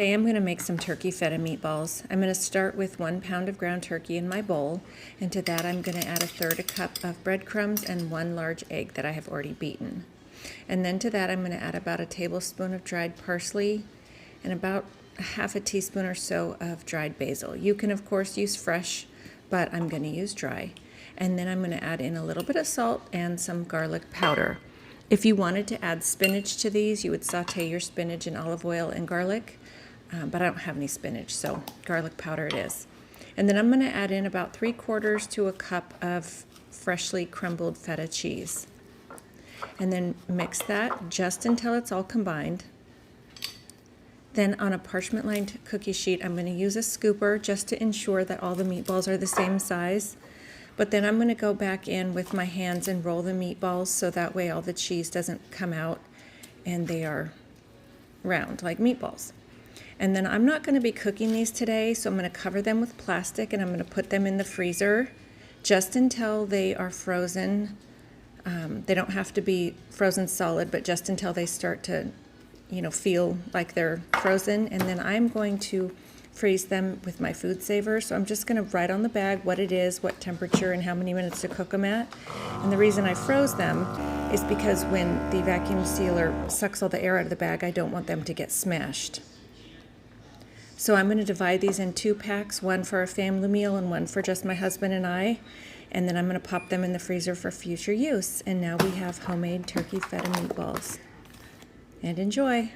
Today I'm going to make some turkey feta meatballs. I'm going to start with 1 pound of ground turkey in my bowl, and to that I'm going to add 1/3 cup of breadcrumbs and 1 large egg that I have already beaten. And then to that I'm going to add about a tablespoon of dried parsley and about a 1/2 teaspoon or so of dried basil. You can of course use fresh, but I'm going to use dry. And then I'm going to add in a little bit of salt and some garlic powder. If you wanted to add spinach to these, you would saute your spinach in olive oil and garlic. But I don't have any spinach, so garlic powder it is. And then I'm going to add in about 3/4 to a cup of freshly crumbled feta cheese. And then mix that just until it's all combined. Then on a parchment-lined cookie sheet, I'm going to use a scooper just to ensure that all the meatballs are the same size. But then I'm going to go back in with my hands and roll the meatballs so that way all the cheese doesn't come out and they are round like meatballs. And then I'm not going to be cooking these today, so I'm going to cover them with plastic and I'm going to put them in the freezer just until they are frozen. They don't have to be frozen solid, but just until they start to, feel like they're frozen. And then I'm going to freeze them with my food saver. So I'm just going to write on the bag what it is, what temperature, and how many minutes to cook them at. And the reason I froze them is because when the vacuum sealer sucks all the air out of the bag, I don't want them to get smashed. So I'm going to divide these in 2 packs, one for a family meal and one for just my husband and I. And then I'm going to pop them in the freezer for future use. And now we have homemade turkey feta meatballs. And enjoy!